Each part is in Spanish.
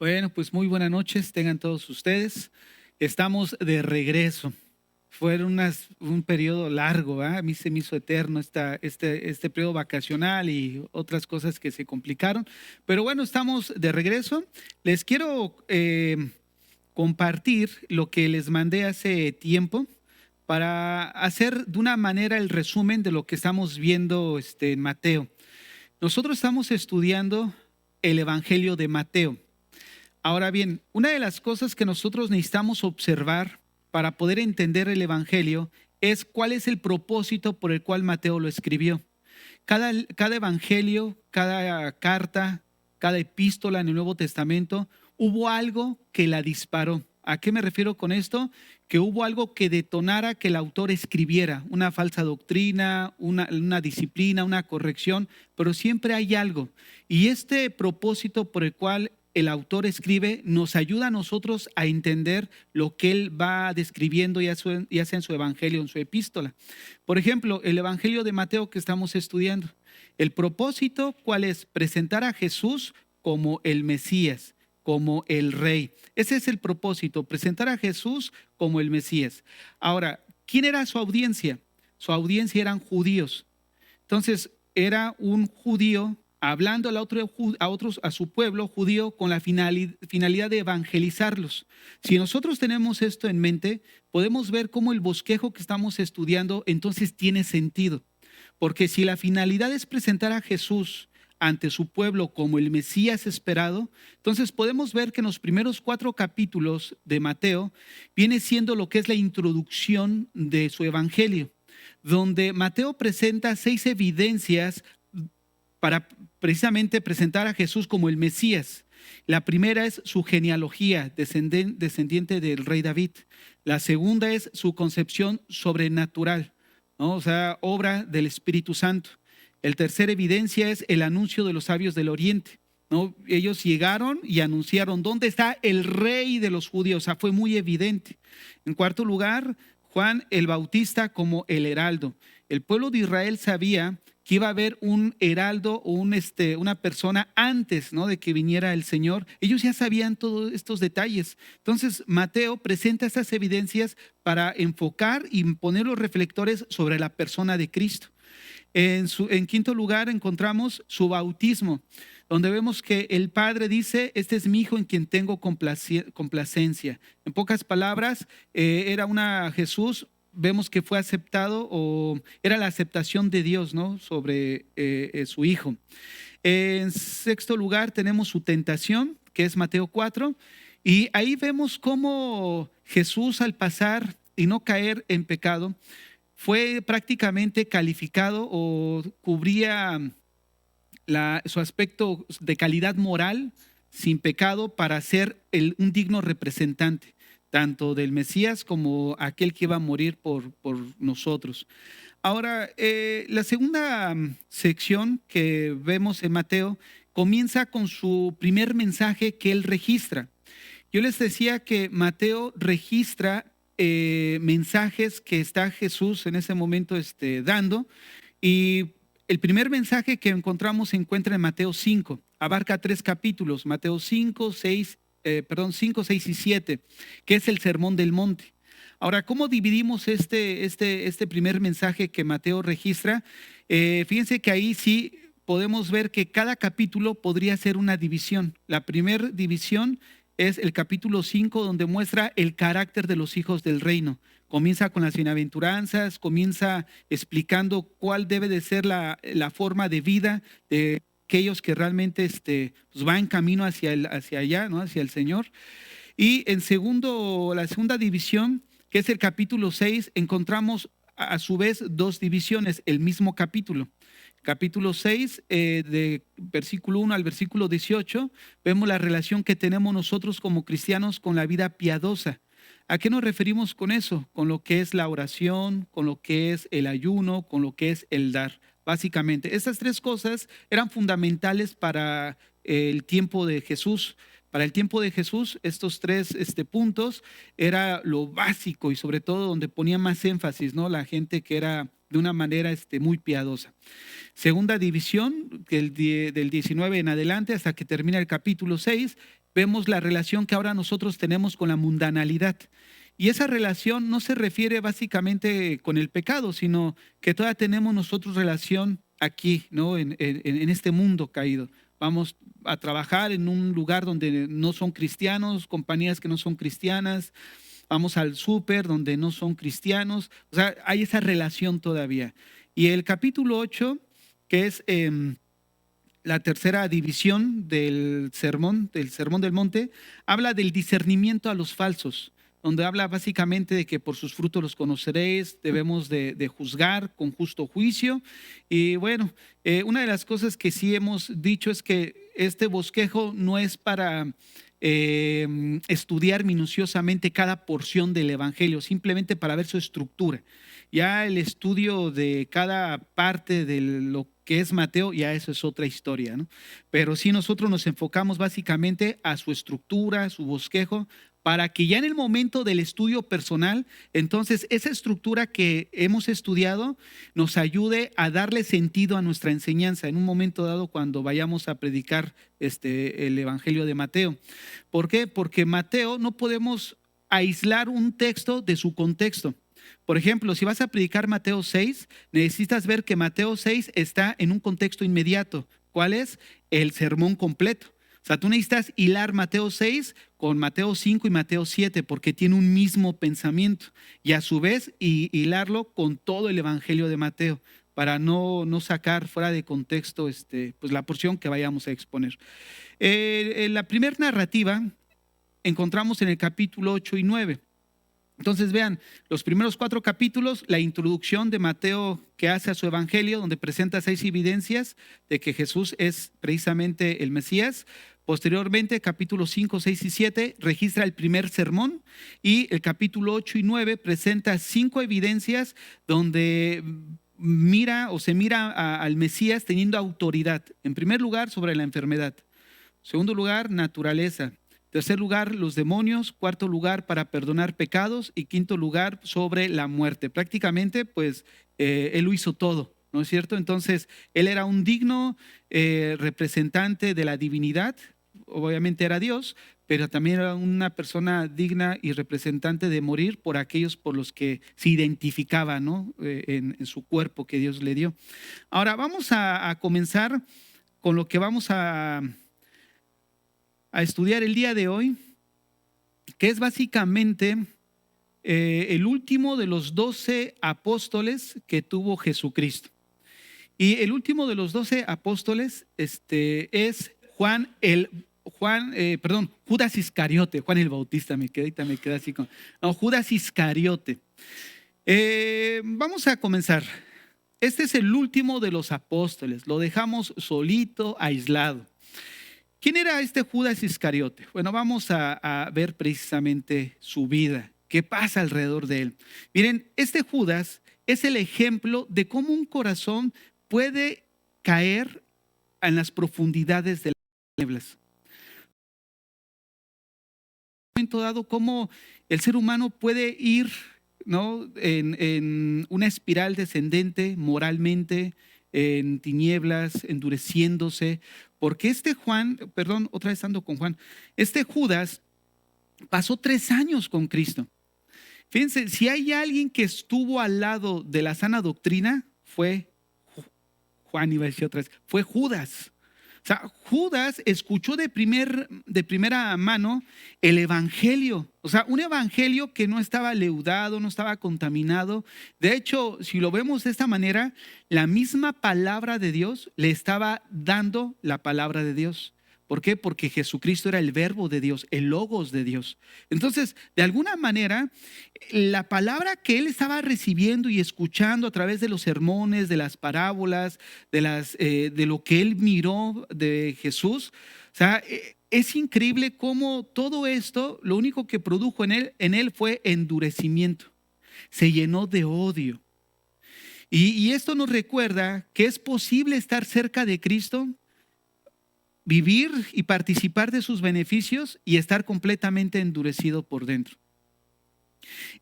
Bueno, pues muy buenas noches, tengan todos ustedes. Estamos de regreso. Un periodo largo, ¿verdad? A mí se me hizo eterno este periodo vacacional y otras cosas que se complicaron. Pero bueno, estamos de regreso. Les quiero compartir lo que les mandé hace tiempo para hacer de una manera el resumen de lo que estamos viendo en Mateo. Nosotros estamos estudiando el Evangelio de Mateo. Ahora bien, una de las cosas que nosotros necesitamos observar para poder entender el Evangelio es cuál es el propósito por el cual Mateo lo escribió. Cada evangelio, cada carta, cada epístola en el Nuevo Testamento, hubo algo que la disparó. ¿A qué me refiero con esto? Que hubo algo que detonara que el autor escribiera, una falsa doctrina, una disciplina, una corrección, pero siempre hay algo. Y este propósito por el cual el autor escribe nos ayuda a nosotros a entender lo que él va describiendo, ya sea en su evangelio o en su epístola. Por ejemplo, el evangelio de Mateo que estamos estudiando. El propósito, ¿cuál es? Presentar a Jesús como el Mesías, como el Rey. Ese es el propósito, presentar a Jesús como el Mesías. Ahora, ¿quién era su audiencia? Su audiencia eran judíos. Entonces, era un judío hablando a su pueblo judío con la finalidad de evangelizarlos. Si nosotros tenemos esto en mente, podemos ver cómo el bosquejo que estamos estudiando entonces tiene sentido. Porque si la finalidad es presentar a Jesús ante su pueblo como el Mesías esperado, entonces podemos ver que en los primeros 4 capítulos de Mateo viene siendo lo que es la introducción de su evangelio, donde Mateo presenta 6 evidencias para precisamente presentar a Jesús como el Mesías. La primera es su genealogía, descendiente del rey David. La segunda es su concepción sobrenatural, ¿no? O sea, obra del Espíritu Santo. El tercera evidencia es el anuncio de los sabios del Oriente, ¿no? Ellos llegaron y anunciaron dónde está el rey de los judíos. O sea, fue muy evidente. En cuarto lugar, Juan el Bautista como el heraldo. El pueblo de Israel sabía que iba a haber un heraldo o una persona antes, ¿no?, de que viniera el Señor. Ellos ya sabían todos estos detalles. Entonces, Mateo presenta estas evidencias para enfocar y poner los reflectores sobre la persona de Cristo. En quinto lugar encontramos su bautismo, donde vemos que el Padre dice: este es mi Hijo en quien tengo complacencia. En pocas palabras, Jesús, vemos que fue aceptado, o era la aceptación de Dios, ¿no?, sobre su Hijo. En sexto lugar tenemos su tentación, que es Mateo 4, y ahí vemos cómo Jesús, al pasar y no caer en pecado, fue prácticamente calificado o cubría su aspecto de calidad moral sin pecado para ser un digno representante, tanto del Mesías como aquel que iba a morir por nosotros. Ahora, la segunda sección que vemos en Mateo comienza con su primer mensaje que él registra. Yo les decía que Mateo registra mensajes que está Jesús en ese momento dando, y el primer mensaje que encontramos se encuentra en Mateo 5, abarca 3 capítulos, Mateo 5, 6 y 7, que es el Sermón del Monte. Ahora, ¿cómo dividimos este primer mensaje que Mateo registra? Fíjense que ahí sí podemos ver que cada capítulo podría ser una división. La primera división es el capítulo 5, donde muestra el carácter de los hijos del reino. Comienza con las bienaventuranzas, comienza explicando cuál debe de ser la forma de vida de aquellos que realmente pues van en camino hacia allá, ¿no?, hacia el Señor. Y la segunda división, que es el capítulo 6, encontramos a su vez 2 divisiones, el mismo capítulo. Capítulo 6, de versículo 1 al versículo 18, vemos la relación que tenemos nosotros como cristianos con la vida piadosa. ¿A qué nos referimos con eso? Con lo que es la oración, con lo que es el ayuno, con lo que es el dar. Básicamente, estas 3 cosas eran fundamentales para el tiempo de Jesús, Para el tiempo de Jesús, estos tres puntos era lo básico y sobre todo donde ponía más énfasis, ¿no? La gente que era de una manera muy piadosa. Segunda división, del 19 en adelante hasta que termina el capítulo 6, vemos la relación que ahora nosotros tenemos con la mundanalidad. Y esa relación no se refiere básicamente con el pecado, sino que todavía tenemos nosotros relación aquí, ¿no? En este mundo caído. Vamos a trabajar en un lugar donde no son cristianos, compañías que no son cristianas. Vamos al súper donde no son cristianos. O sea, hay esa relación todavía. Y el capítulo 8, que es la tercera división del Sermón del Monte, habla del discernimiento a los falsos, donde habla básicamente de que por sus frutos los conoceréis, debemos de juzgar con justo juicio. Y bueno, una de las cosas que sí hemos dicho es que este bosquejo no es para estudiar minuciosamente cada porción del Evangelio, simplemente para ver su estructura. Ya el estudio de cada parte de lo que es Mateo, ya eso es otra historia, ¿no? Pero sí nosotros nos enfocamos básicamente a su estructura, su bosquejo, para que ya en el momento del estudio personal, entonces esa estructura que hemos estudiado nos ayude a darle sentido a nuestra enseñanza en un momento dado cuando vayamos a predicar el Evangelio de Mateo. ¿Por qué? Porque Mateo no podemos aislar un texto de su contexto. Por ejemplo, si vas a predicar Mateo 6, necesitas ver que Mateo 6 está en un contexto inmediato. ¿Cuál es? El sermón completo. O sea, tú necesitas hilar Mateo 6 con Mateo 5 y Mateo 7 porque tiene un mismo pensamiento y a su vez hilarlo con todo el Evangelio de Mateo para no sacar fuera de contexto pues la porción que vayamos a exponer. La primera narrativa encontramos en el capítulo 8 y 9. Entonces vean, los primeros 4 capítulos, la introducción de Mateo que hace a su evangelio, donde presenta 6 evidencias de que Jesús es precisamente el Mesías. Posteriormente, capítulos 5, 6 y 7 registra el primer sermón y el capítulo 8 y 9 presenta 5 evidencias donde se mira al Mesías teniendo autoridad. En primer lugar, sobre la enfermedad. En segundo lugar, naturaleza. Tercer lugar, los demonios. Cuarto lugar, para perdonar pecados. Y quinto lugar, sobre la muerte. Prácticamente, pues, él lo hizo todo, ¿no es cierto? Entonces, él era un digno representante de la divinidad. Obviamente era Dios, pero también era una persona digna y representante de morir por aquellos por los que se identificaba, ¿no? En su cuerpo que Dios le dio. Ahora, vamos a comenzar con lo que vamos a estudiar el día de hoy, que es básicamente el último de los 12 apóstoles que tuvo Jesucristo. Y el último de los 12 apóstoles es Judas Iscariote. Juan el Bautista me queda así con... No, Judas Iscariote. Vamos a comenzar. Este es el último de los apóstoles. Lo dejamos solito, aislado. ¿Quién era este Judas Iscariote? Bueno, vamos a ver precisamente su vida. ¿Qué pasa alrededor de él? Miren, este Judas es el ejemplo de cómo un corazón puede caer en las profundidades de las tinieblas. En un momento dado, cómo el ser humano puede ir, ¿no?, en una espiral descendente moralmente, en tinieblas, endureciéndose, porque este Judas pasó 3 años con Cristo. Fíjense, si hay alguien que estuvo al lado de la sana doctrina, fue Judas. O sea, Judas escuchó de primera mano el evangelio. O sea, un evangelio que no estaba leudado, no estaba contaminado. De hecho, si lo vemos de esta manera, la misma palabra de Dios le estaba dando la palabra de Dios. ¿Por qué? Porque Jesucristo era el verbo de Dios, el logos de Dios. Entonces, de alguna manera, la palabra que él estaba recibiendo y escuchando a través de los sermones, de las parábolas, de lo que él miró de Jesús, o sea, es increíble cómo todo esto, lo único que produjo en él fue endurecimiento. Se llenó de odio. Y esto nos recuerda que es posible estar cerca de Cristo vivir y participar de sus beneficios y estar completamente endurecido por dentro.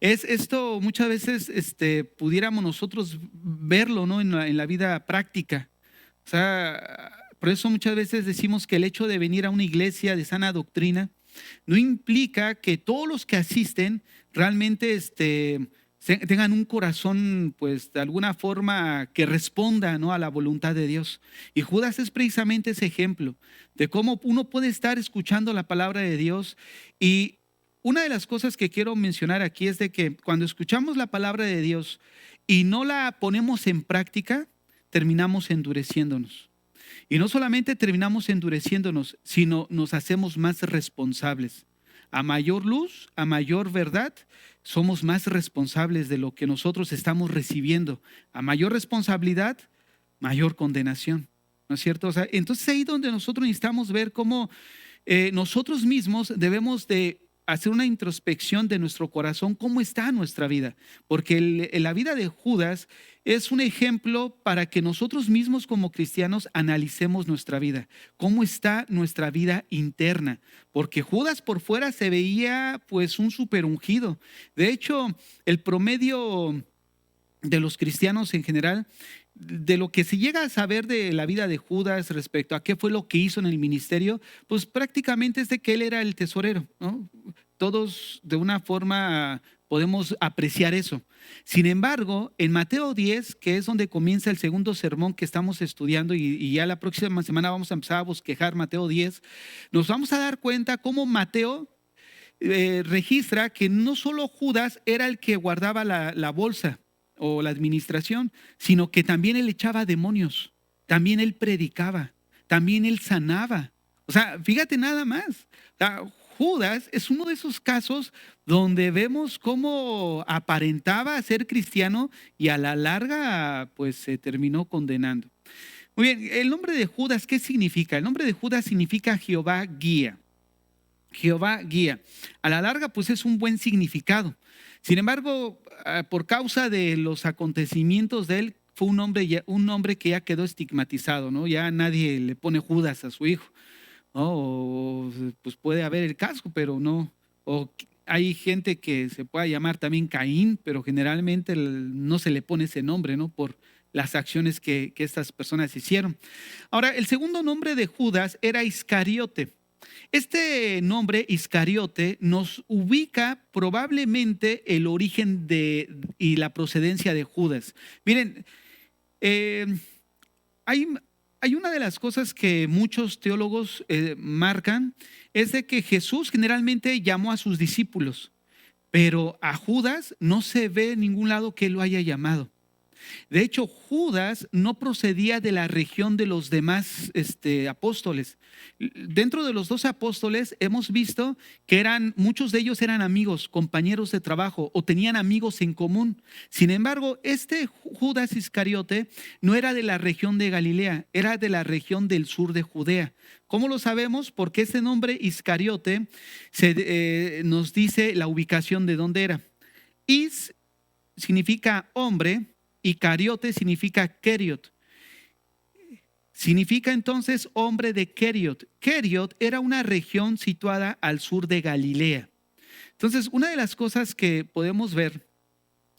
Es esto muchas veces pudiéramos nosotros verlo, ¿no? En la vida práctica. O sea, por eso muchas veces decimos que el hecho de venir a una iglesia de sana doctrina no implica que todos los que asisten realmente tengan un corazón, pues de alguna forma que responda, ¿no?, a la voluntad de Dios. Y Judas es precisamente ese ejemplo de cómo uno puede estar escuchando la palabra de Dios. Y una de las cosas que quiero mencionar aquí es de que cuando escuchamos la palabra de Dios y no la ponemos en práctica, terminamos endureciéndonos. Y no solamente terminamos endureciéndonos, sino nos hacemos más responsables. A mayor luz, a mayor verdad, somos más responsables de lo que nosotros estamos recibiendo. A mayor responsabilidad, mayor condenación. ¿No es cierto? O sea, entonces ahí donde nosotros necesitamos ver cómo nosotros mismos debemos de hacer una introspección de nuestro corazón, cómo está nuestra vida, porque la vida de Judas es un ejemplo para que nosotros mismos como cristianos analicemos nuestra vida, cómo está nuestra vida interna, porque Judas por fuera se veía pues un súper ungido. De hecho, el promedio de los cristianos en general, de lo que se llega a saber de la vida de Judas respecto a qué fue lo que hizo en el ministerio, pues prácticamente es de que él era el tesorero, ¿no? Todos de una forma podemos apreciar eso. Sin embargo, en Mateo 10, que es donde comienza el segundo sermón que estamos estudiando, y ya la próxima semana vamos a empezar a bosquejar Mateo 10, nos vamos a dar cuenta cómo Mateo registra que no solo Judas era el que guardaba la bolsa o la administración, sino que también él echaba demonios, también él predicaba, también él sanaba. O sea, fíjate nada más. O sea, Judas es uno de esos casos donde vemos cómo aparentaba ser cristiano y a la larga pues se terminó condenando. Muy bien, el nombre de Judas, ¿qué significa? El nombre de Judas significa Jehová guía. Jehová guía. A la larga pues es un buen significado. Sin embargo, por causa de los acontecimientos de él, fue un hombre que ya quedó estigmatizado, ¿no? Ya nadie le pone Judas a su hijo, ¿no? O, pues puede haber el caso, pero no. O hay gente que se pueda llamar también Caín, pero generalmente no se le pone ese nombre, ¿no? Por las acciones que estas personas hicieron. Ahora, el segundo nombre de Judas era Iscariote. Este nombre Iscariote nos ubica probablemente el origen y la procedencia de Judas. Miren, eh, hay una de las cosas que muchos teólogos marcan, es de que Jesús generalmente llamó a sus discípulos, pero a Judas no se ve en ningún lado que él lo haya llamado. De hecho, Judas no procedía de la región de los demás apóstoles. Dentro de los 12 apóstoles hemos visto que muchos de ellos eran amigos, compañeros de trabajo o tenían amigos en común. Sin embargo, este Judas Iscariote no era de la región de Galilea, era de la región del sur de Judea. ¿Cómo lo sabemos? Porque este nombre Iscariote nos dice la ubicación de dónde era. Is significa hombre y Cariote significa Keriot. Significa entonces hombre de Keriot. Keriot era una región situada al sur de Galilea. Entonces, una de las cosas que podemos ver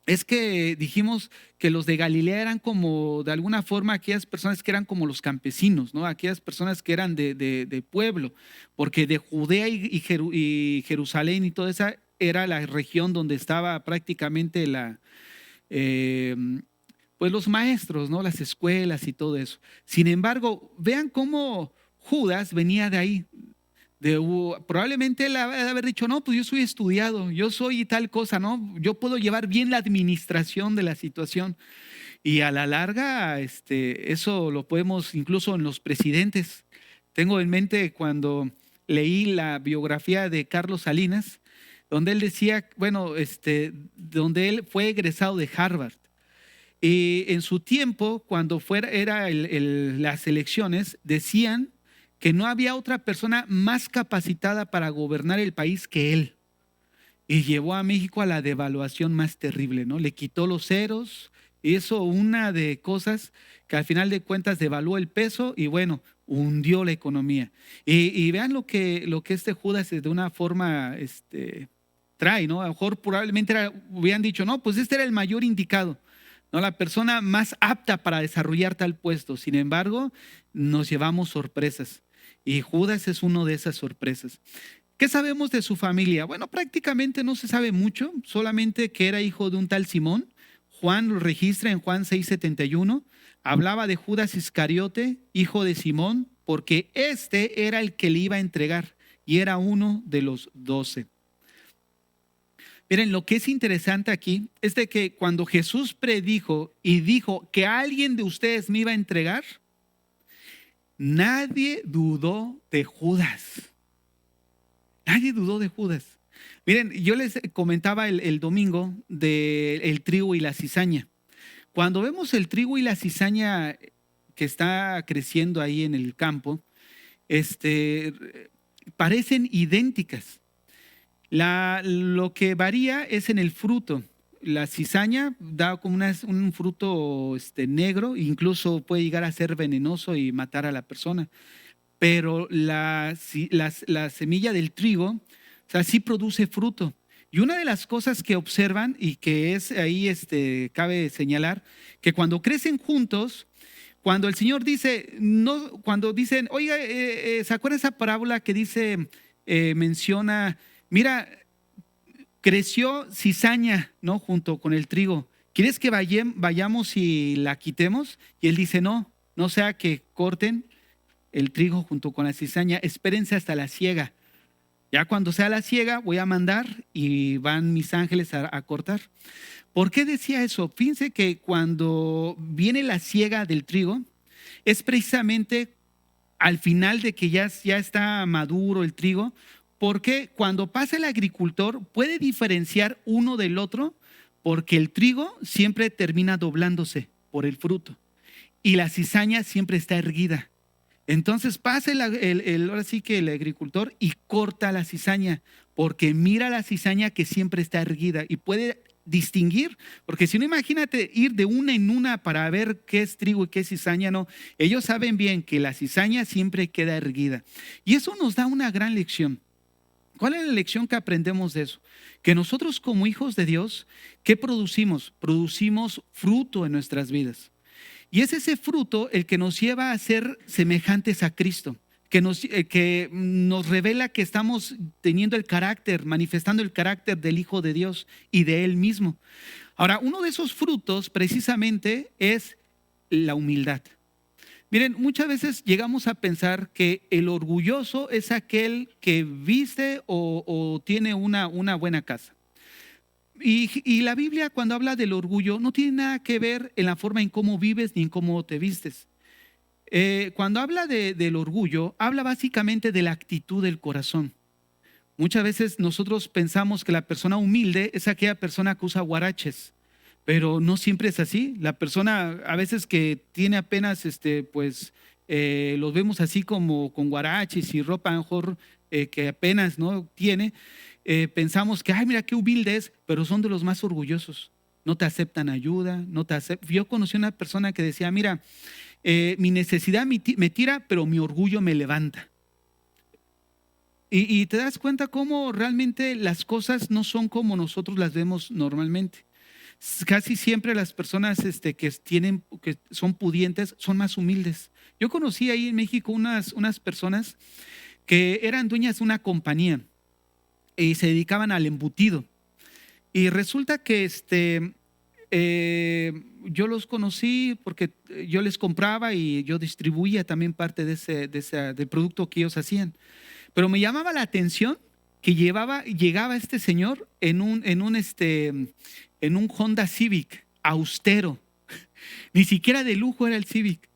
es que dijimos que los de Galilea eran como, de alguna forma, aquellas personas que eran como los campesinos, ¿no? Aquellas personas que eran de pueblo, porque de Judea y Jerusalén y toda esa era la región donde estaba prácticamente pues los maestros, ¿no? Las escuelas y todo eso. Sin embargo, vean cómo Judas venía de ahí. Probablemente él ha de haber dicho, no, pues yo soy estudiado, yo soy tal cosa, ¿no? Yo puedo llevar bien la administración de la situación. Y a la larga, eso lo podemos incluso en los presidentes. Tengo en mente cuando leí la biografía de Carlos Salinas, donde él decía, bueno, donde él fue egresado de Harvard. Y en su tiempo, cuando las elecciones, decían que no había otra persona más capacitada para gobernar el país que él. Y llevó a México a la devaluación más terrible, ¿no? Le quitó los ceros Hizo una de cosas que al final de cuentas devaluó el peso y bueno, hundió la economía. Y vean lo que este Judas de una forma trae, ¿no? A lo mejor probablemente hubieran dicho, no, pues este era el mayor indicado, ¿no? La persona más apta para desarrollar tal puesto. Sin embargo, nos llevamos sorpresas. Y Judas es uno de esas sorpresas. ¿Qué sabemos de su familia? Bueno, prácticamente no se sabe mucho, solamente que era hijo de un tal Simón. Juan lo registra en Juan 6:71. Hablaba de Judas Iscariote, hijo de Simón, porque este era el que le iba a entregar y era uno de los 12. Miren, lo que es interesante aquí es de que cuando Jesús predijo y dijo que alguien de ustedes me iba a entregar, nadie dudó de Judas. Nadie dudó de Judas. Miren, yo les comentaba el domingo del trigo y la cizaña. Cuando vemos el trigo y la cizaña que está creciendo ahí en el campo, parecen idénticas. Lo que varía es en el fruto. La cizaña da como un fruto negro, incluso puede llegar a ser venenoso y matar a la persona. Pero la semilla del trigo, o sea, sí produce fruto. Y una de las cosas que observan y que es ahí, cabe señalar, que cuando crecen juntos, cuando el Señor dice, no, cuando dicen, oiga, ¿se acuerda esa parábola que dice, menciona, mira, creció cizaña, ¿no? Junto con el trigo. ¿Quieres que vayamos y la quitemos? Y él dice, no, no sea que corten el trigo junto con la cizaña, espérense hasta la siega. Ya cuando sea la siega voy a mandar y van mis ángeles a cortar. ¿Por qué decía eso? Fíjense que cuando viene la siega del trigo, es precisamente al final de que ya está maduro el trigo, porque cuando pasa el agricultor puede diferenciar uno del otro, porque el trigo siempre termina doblándose por el fruto y la cizaña siempre está erguida. Entonces pasa ahora sí que el agricultor y corta la cizaña, porque mira la cizaña que siempre está erguida y puede distinguir, porque si no, imagínate ir de una en una para ver qué es trigo y qué es cizaña. No, ellos saben bien que la cizaña siempre queda erguida. Y eso nos da una gran lección. ¿Cuál es la lección que aprendemos de eso? Que nosotros como hijos de Dios, ¿qué producimos? Producimos fruto en nuestras vidas. Y es ese fruto el que nos lleva a ser semejantes a Cristo, que nos revela que estamos teniendo el carácter, manifestando el carácter del Hijo de Dios y de Él mismo. Ahora, uno de esos frutos precisamente es la humildad. Miren, muchas veces llegamos a pensar que el orgulloso es aquel que viste o tiene una buena casa. Y la Biblia, cuando habla del orgullo, no tiene nada que ver en la forma en cómo vives ni en cómo te vistes. Cuando habla del orgullo, habla básicamente de la actitud del corazón. Muchas veces nosotros pensamos que la persona humilde es aquella persona que usa huaraches, pero no siempre es así. La persona a veces que tiene apenas, los vemos así como con huaraches y ropa a lo mejor que apenas no tiene. Pensamos que, ay, mira qué humilde es, pero son de los más orgullosos. No te aceptan ayuda, no te aceptan. Yo conocí a una persona que decía, mira, mi necesidad me tira, pero mi orgullo me levanta. Y te das cuenta cómo realmente las cosas no son como nosotros las vemos normalmente. Casi siempre las personas que son pudientes son más humildes. Yo conocí ahí en México unas personas que eran dueñas de una compañía y se dedicaban al embutido. Y resulta que yo los conocí porque yo les compraba y yo distribuía también parte del producto que ellos hacían. Pero me llamaba la atención que llegaba este señor en un Honda Civic austero. Ni siquiera de lujo era el Civic.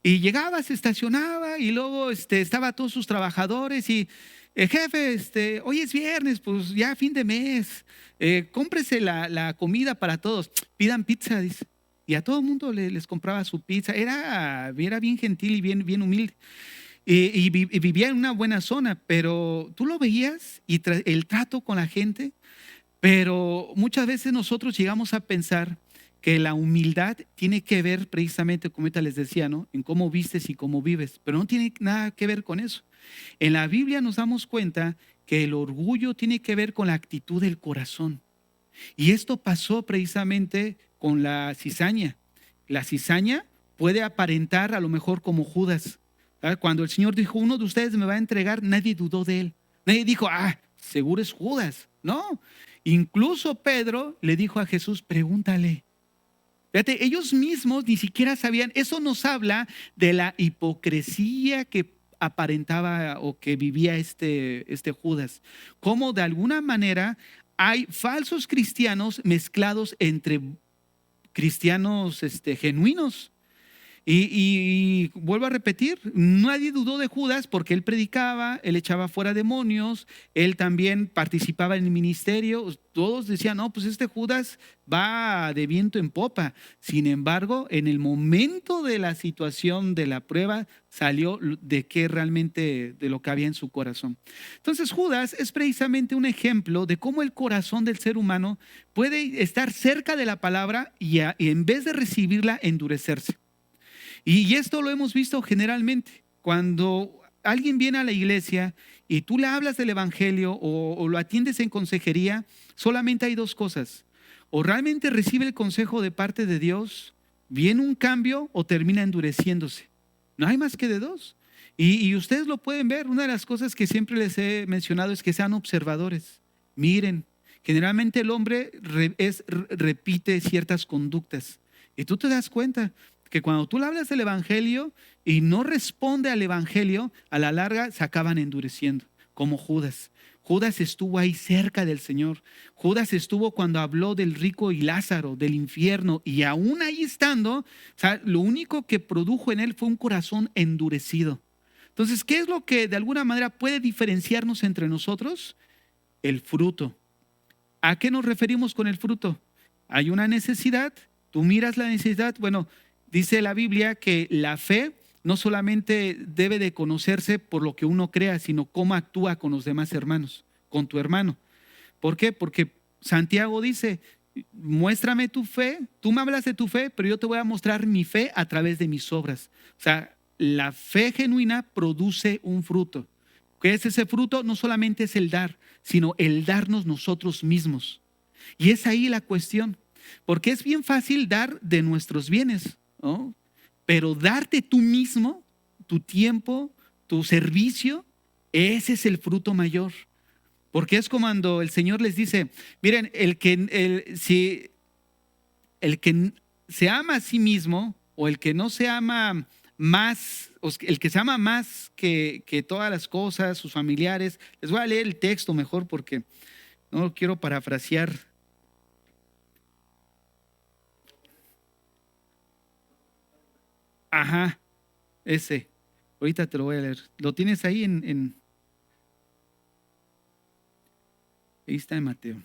Y llegaba, se estacionaba y luego estaba todos sus trabajadores y jefe, hoy es viernes, pues ya fin de mes, cómprese la comida para todos, pidan pizza, dice. Y a todo el mundo les compraba su pizza. Era bien gentil y bien humilde. Y vivía en una buena zona, pero tú lo veías y el trato con la gente, pero muchas veces nosotros llegamos a pensar que la humildad tiene que ver precisamente, como ahorita les decía, ¿no? En cómo vistes y cómo vives, pero no tiene nada que ver con eso. En la Biblia nos damos cuenta que el orgullo tiene que ver con la actitud del corazón. Y esto pasó precisamente con la cizaña. La cizaña puede aparentar a lo mejor como Judas. ¿Verdad? Cuando el Señor dijo, uno de ustedes me va a entregar, nadie dudó de él. Nadie dijo, seguro es Judas. No, incluso Pedro le dijo a Jesús, pregúntale. Fíjate, ellos mismos ni siquiera sabían. Eso nos habla de la hipocresía que aparentaba o que vivía este Judas. Cómo de alguna manera hay falsos cristianos mezclados entre cristianos genuinos. Y vuelvo a repetir, nadie dudó de Judas porque él predicaba, él echaba fuera demonios, él también participaba en el ministerio. Todos decían, no, pues este Judas va de viento en popa. Sin embargo, en el momento de la situación de la prueba, salió de qué realmente, de lo que había en su corazón. Entonces, Judas es precisamente un ejemplo de cómo el corazón del ser humano puede estar cerca de la palabra y en vez de recibirla, endurecerse. Y esto lo hemos visto generalmente. Cuando alguien viene a la iglesia y tú le hablas del evangelio o lo atiendes en consejería, solamente hay dos cosas. O realmente recibe el consejo de parte de Dios, viene un cambio o termina endureciéndose. No hay más que de dos. Y ustedes lo pueden ver. Una de las cosas que siempre les he mencionado es que sean observadores. Miren, generalmente el hombre repite ciertas conductas. Y tú te das cuenta que cuando tú le hablas del evangelio y no responde al evangelio, a la larga se acaban endureciendo, como Judas. Judas estuvo ahí cerca del Señor. Judas estuvo cuando habló del rico y Lázaro, del infierno, y aún ahí estando, o sea, lo único que produjo en él fue un corazón endurecido. Entonces, ¿qué es lo que de alguna manera puede diferenciarnos entre nosotros? El fruto. ¿A qué nos referimos con el fruto? Hay una necesidad, tú miras la necesidad, bueno, dice la Biblia que la fe no solamente debe de conocerse por lo que uno crea, sino cómo actúa con los demás hermanos, con tu hermano. ¿Por qué? Porque Santiago dice, muéstrame tu fe, tú me hablas de tu fe, pero yo te voy a mostrar mi fe a través de mis obras. O sea, la fe genuina produce un fruto. ¿Qué es ese fruto? No solamente es el dar, sino el darnos nosotros mismos. Y es ahí la cuestión, porque es bien fácil dar de nuestros bienes, ¿no? Pero darte tú mismo, tu tiempo, tu servicio, ese es el fruto mayor. Porque es como cuando el Señor les dice, miren, el que se ama a sí mismo o el que no se ama más, el que se ama más que todas las cosas, sus familiares. Les voy a leer el texto mejor porque no lo quiero parafrasear. Ajá, ese. Ahorita te lo voy a leer. ¿Lo tienes ahí ahí está en Mateo?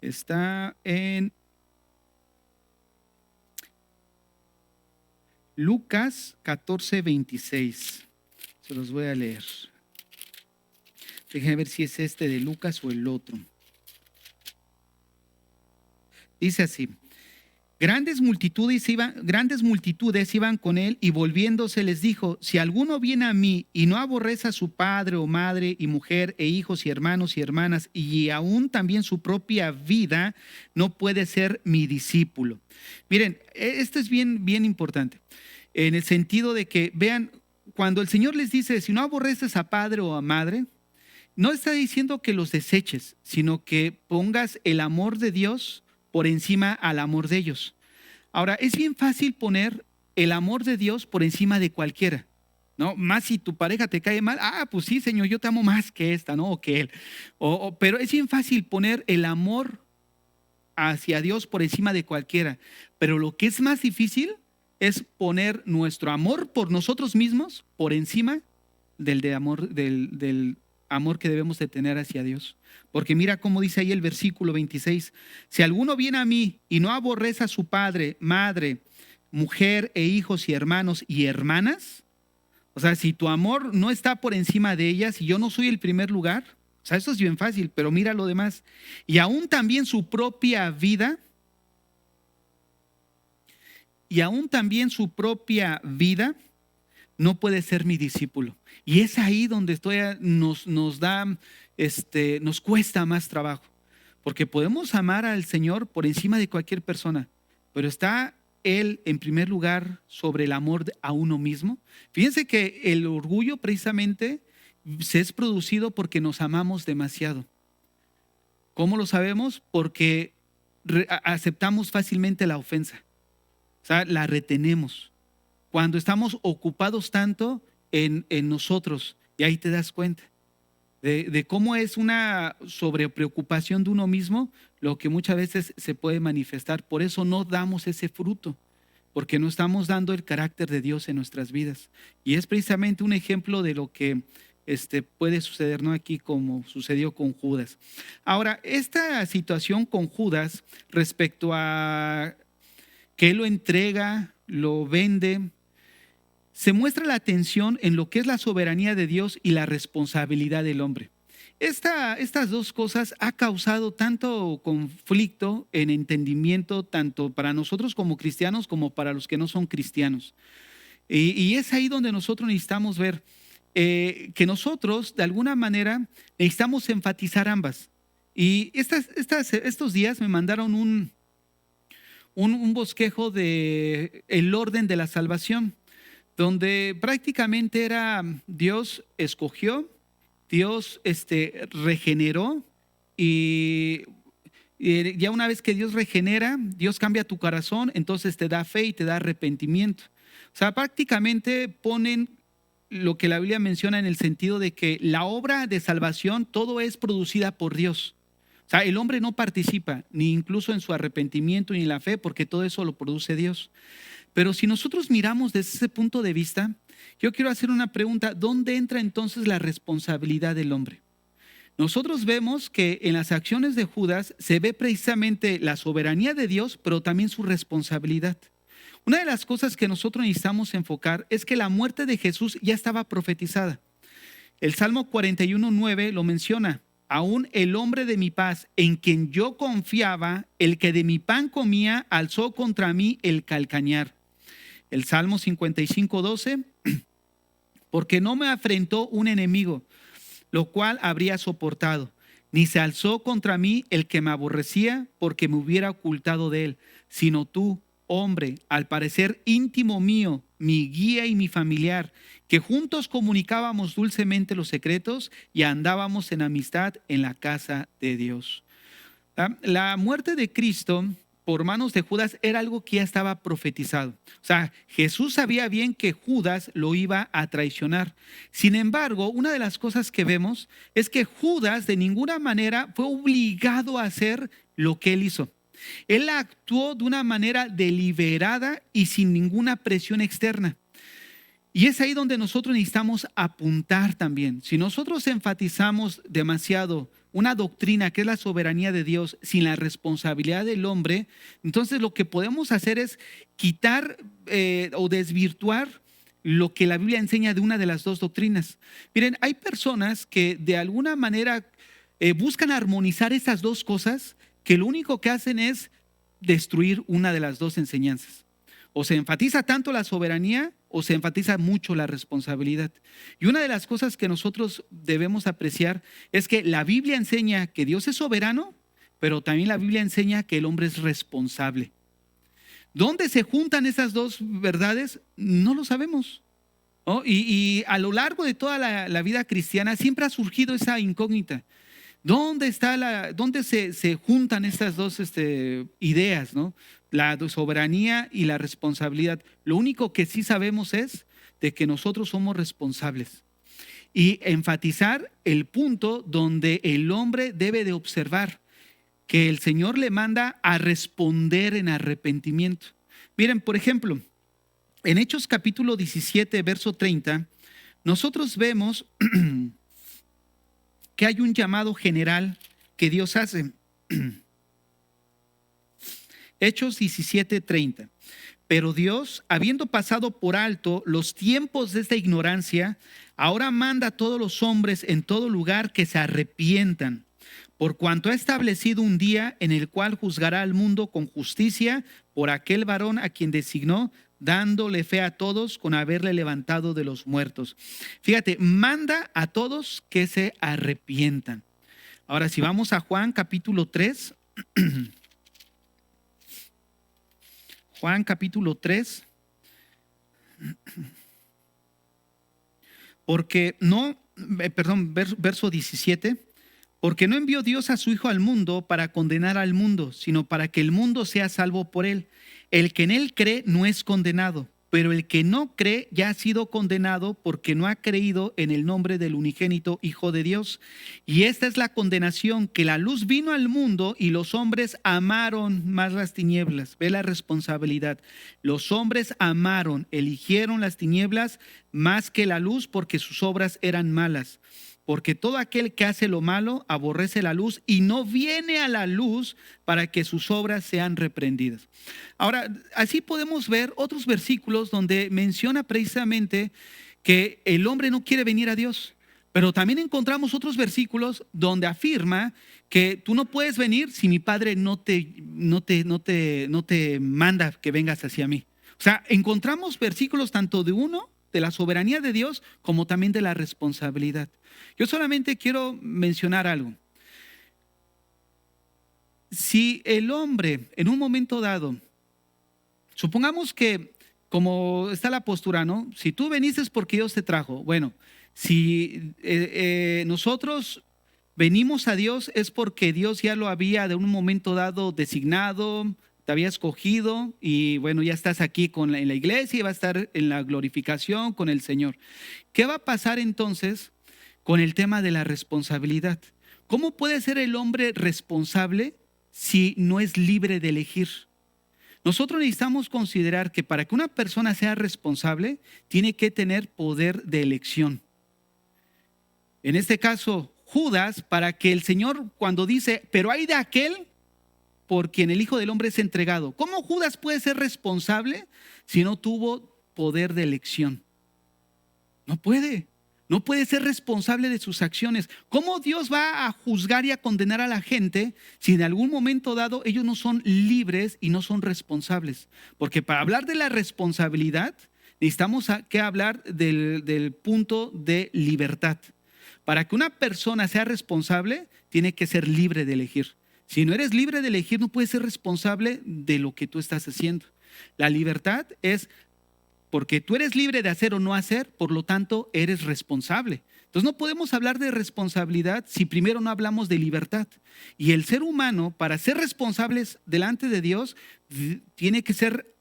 Está en Lucas 14:26. Se los voy a leer. Déjenme ver si es este de Lucas o el otro. Dice así: grandes multitudes iban con él y volviéndose les dijo, si alguno viene a mí y no aborrece a su padre o madre y mujer e hijos y hermanos y hermanas y aún también su propia vida, no puede ser mi discípulo. Miren, esto es bien, bien importante, en el sentido de que vean, cuando el Señor les dice, si no aborreces a padre o a madre, no está diciendo que los deseches, sino que pongas el amor de Dios por encima al amor de ellos. Ahora, es bien fácil poner el amor de Dios por encima de cualquiera, ¿no? Más si tu pareja te cae mal, pues sí, Señor, yo te amo más que esta, ¿no? O que él. Pero es bien fácil poner el amor hacia Dios por encima de cualquiera. Pero lo que es más difícil es poner nuestro amor por nosotros mismos por encima del amor que debemos de tener hacia Dios. Porque mira cómo dice ahí el versículo 26, si alguno viene a mí y no aborrece a su padre, madre, mujer e hijos y hermanos y hermanas, o sea, si tu amor no está por encima de ellas y yo no soy el primer lugar, O sea, eso es bien fácil, pero mira lo demás. Y aún también su propia vida, no puede ser mi discípulo. Y es ahí donde nos cuesta más trabajo. Porque podemos amar al Señor por encima de cualquier persona, pero está Él en primer lugar sobre el amor a uno mismo. Fíjense que el orgullo precisamente se es producido porque nos amamos demasiado. ¿Cómo lo sabemos? Porque aceptamos fácilmente la ofensa. O sea, la retenemos. Cuando estamos ocupados tanto en nosotros, y ahí te das cuenta de cómo es una sobrepreocupación de uno mismo, lo que muchas veces se puede manifestar. Por eso no damos ese fruto, porque no estamos dando el carácter de Dios en nuestras vidas. Y es precisamente un ejemplo de lo que puede suceder, ¿no? Aquí como sucedió con Judas. Ahora, esta situación con Judas respecto a que él lo entrega, lo vende, se muestra la tensión en lo que es la soberanía de Dios y la responsabilidad del hombre. Estas dos cosas ha causado tanto conflicto en entendimiento, tanto para nosotros como cristianos como para los que no son cristianos. Y es ahí donde nosotros necesitamos ver que nosotros, de alguna manera, necesitamos enfatizar ambas. Y estos días me mandaron un bosquejo de el orden de la salvación, donde prácticamente era Dios escogió, Dios regeneró y ya una vez que Dios regenera, Dios cambia tu corazón, entonces te da fe y te da arrepentimiento. O sea, prácticamente ponen lo que la Biblia menciona en el sentido de que la obra de salvación, todo es producida por Dios. O sea, el hombre no participa ni incluso en su arrepentimiento ni en la fe, porque todo eso lo produce Dios. Pero si nosotros miramos desde ese punto de vista, yo quiero hacer una pregunta: ¿dónde entra entonces la responsabilidad del hombre? Nosotros vemos que en las acciones de Judas se ve precisamente la soberanía de Dios, pero también su responsabilidad. Una de las cosas que nosotros necesitamos enfocar es que la muerte de Jesús ya estaba profetizada. El Salmo 41:9 lo menciona: aún el hombre de mi paz, en quien yo confiaba, el que de mi pan comía, alzó contra mí el calcañar. El Salmo 55:12, porque no me afrentó un enemigo, lo cual habría soportado, ni se alzó contra mí el que me aborrecía, porque me hubiera ocultado de él, sino tú, hombre, al parecer íntimo mío, mi guía y mi familiar, que juntos comunicábamos dulcemente los secretos y andábamos en amistad en la casa de Dios. La muerte de Cristo por manos de Judas era algo que ya estaba profetizado. O sea, Jesús sabía bien que Judas lo iba a traicionar. Sin embargo, una de las cosas que vemos es que Judas de ninguna manera fue obligado a hacer lo que él hizo. Él actuó de una manera deliberada y sin ninguna presión externa. Y es ahí donde nosotros necesitamos apuntar también. Si nosotros enfatizamos demasiado una doctrina que es la soberanía de Dios sin la responsabilidad del hombre, entonces lo que podemos hacer es quitar o desvirtuar lo que la Biblia enseña de una de las dos doctrinas. Miren, hay personas que de alguna manera buscan armonizar esas dos cosas, que lo único que hacen es destruir una de las dos enseñanzas. O se enfatiza tanto la soberanía o se enfatiza mucho la responsabilidad. Y una de las cosas que nosotros debemos apreciar es que la Biblia enseña que Dios es soberano, pero también la Biblia enseña que el hombre es responsable. ¿Dónde se juntan esas dos verdades? No lo sabemos, ¿no? Y a lo largo de toda la vida cristiana siempre ha surgido esa incógnita. ¿Dónde se juntan estas dos ideas, ¿no? La soberanía y la responsabilidad. Lo único que sí sabemos es de que nosotros somos responsables. Y enfatizar el punto donde el hombre debe de observar que el Señor le manda a responder en arrepentimiento. Miren, por ejemplo, en Hechos capítulo 17, verso 30, nosotros vemos que hay un llamado general que Dios hace. Hechos 17:30. Pero Dios, habiendo pasado por alto los tiempos de esta ignorancia, ahora manda a todos los hombres en todo lugar que se arrepientan, por cuanto ha establecido un día en el cual juzgará al mundo con justicia por aquel varón a quien designó, dándole fe a todos con haberle levantado de los muertos. Fíjate, manda a todos que se arrepientan. Ahora, si vamos a Juan capítulo 3, Juan capítulo 3, porque no, verso 17, porque no envió Dios a su Hijo al mundo para condenar al mundo, sino para que el mundo sea salvo por él. El que en él cree no es condenado, pero el que no cree ya ha sido condenado porque no ha creído en el nombre del unigénito Hijo de Dios. Y esta es la condenación, que la luz vino al mundo y los hombres amaron más las tinieblas. Ve la responsabilidad. Los hombres amaron, eligieron las tinieblas más que la luz porque sus obras eran malas. Porque todo aquel que hace lo malo aborrece la luz y no viene a la luz para que sus obras sean reprendidas. Ahora, así podemos ver otros versículos donde menciona precisamente que el hombre no quiere venir a Dios. Pero también encontramos otros versículos donde afirma que tú no puedes venir si mi Padre no te manda que vengas hacia mí. O sea, encontramos versículos tanto de uno, de la soberanía de Dios, como también de la responsabilidad. Yo solamente quiero mencionar algo. Si el hombre en un momento dado, supongamos que como está la postura, ¿no? Si tú veniste es porque Dios te trajo. Bueno, si nosotros venimos a Dios es porque Dios ya lo había de un momento dado designado, te había escogido y bueno, ya estás aquí en la iglesia y va a estar en la glorificación con el Señor. ¿Qué va a pasar entonces con el tema de la responsabilidad? ¿Cómo puede ser el hombre responsable si no es libre de elegir? Nosotros necesitamos considerar que para que una persona sea responsable, tiene que tener poder de elección. En este caso, Judas, para que el Señor cuando dice, pero hay de aquel por quien el Hijo del Hombre es entregado. ¿Cómo Judas puede ser responsable si no tuvo poder de elección? No puede. No puede ser responsable de sus acciones. ¿Cómo Dios va a juzgar y a condenar a la gente si en algún momento dado ellos no son libres y no son responsables? Porque para hablar de la responsabilidad necesitamos que hablar del punto de libertad. Para que una persona sea responsable, tiene que ser libre de elegir. Si no eres libre de elegir, no puedes ser responsable de lo que tú estás haciendo. La libertad es porque tú eres libre de hacer o no hacer, por lo tanto, eres responsable. Entonces no podemos hablar de responsabilidad si primero no hablamos de libertad. Y el ser humano, para ser responsables delante de Dios, tiene que ser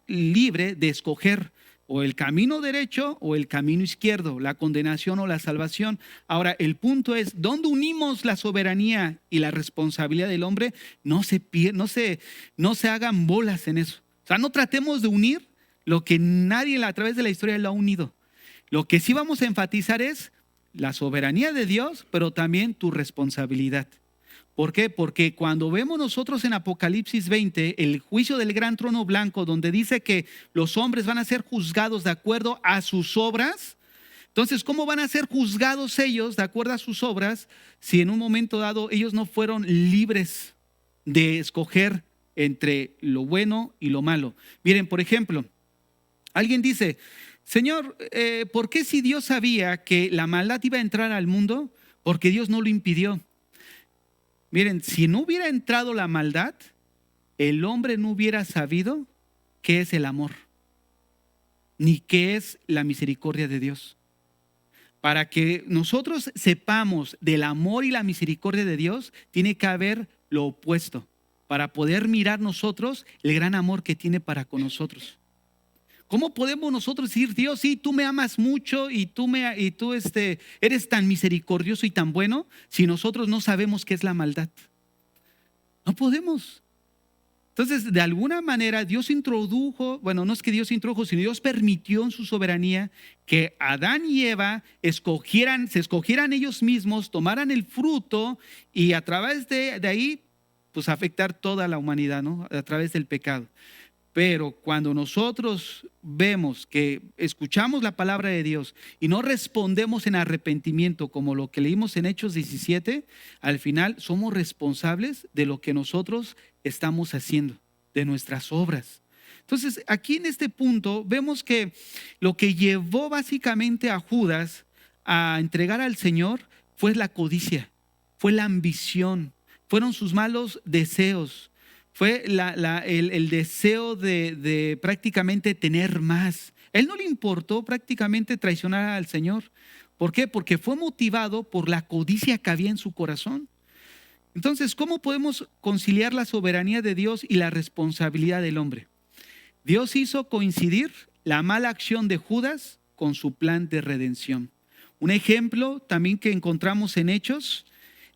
libre de escoger o el camino derecho o el camino izquierdo, la condenación o la salvación. Ahora, el punto es, ¿dónde unimos la soberanía y la responsabilidad del hombre? No se hagan bolas en eso. O sea, no tratemos de unir lo que nadie a través de la historia lo ha unido. Lo que sí vamos a enfatizar es la soberanía de Dios, pero también tu responsabilidad. ¿Por qué? Porque cuando vemos nosotros en Apocalipsis 20 el juicio del gran trono blanco, donde dice que los hombres van a ser juzgados de acuerdo a sus obras, entonces, ¿cómo van a ser juzgados ellos de acuerdo a sus obras si en un momento dado ellos no fueron libres de escoger entre lo bueno y lo malo? Miren, por ejemplo, alguien dice, Señor, ¿por qué si Dios sabía que la maldad iba a entrar al mundo? Porque Dios no lo impidió. Miren, si no hubiera entrado la maldad, el hombre no hubiera sabido qué es el amor, ni qué es la misericordia de Dios. Para que nosotros sepamos del amor y la misericordia de Dios, tiene que haber lo opuesto, para poder mirar nosotros el gran amor que tiene para con nosotros. ¿Cómo podemos nosotros decir, Dios, sí, tú me amas mucho y tú eres tan misericordioso y tan bueno, si nosotros no sabemos qué es la maldad? No podemos. Entonces, de alguna manera, Dios introdujo, bueno, no es que Dios introdujo, sino Dios permitió en su soberanía que Adán y Eva se escogieran ellos mismos, tomaran el fruto y a través de ahí, pues afectar toda la humanidad, ¿no? A través del pecado. Pero cuando nosotros vemos que escuchamos la palabra de Dios y no respondemos en arrepentimiento como lo que leímos en Hechos 17, al final somos responsables de lo que nosotros estamos haciendo, de nuestras obras. Entonces, aquí en este punto vemos que lo que llevó básicamente a Judas a entregar al Señor fue la codicia, fue la ambición, fueron sus malos deseos. Fue el deseo de prácticamente tener más. Él no le importó prácticamente traicionar al Señor. ¿Por qué? Porque fue motivado por la codicia que había en su corazón. Entonces, ¿cómo podemos conciliar la soberanía de Dios y la responsabilidad del hombre? Dios hizo coincidir la mala acción de Judas con su plan de redención. Un ejemplo también que encontramos en Hechos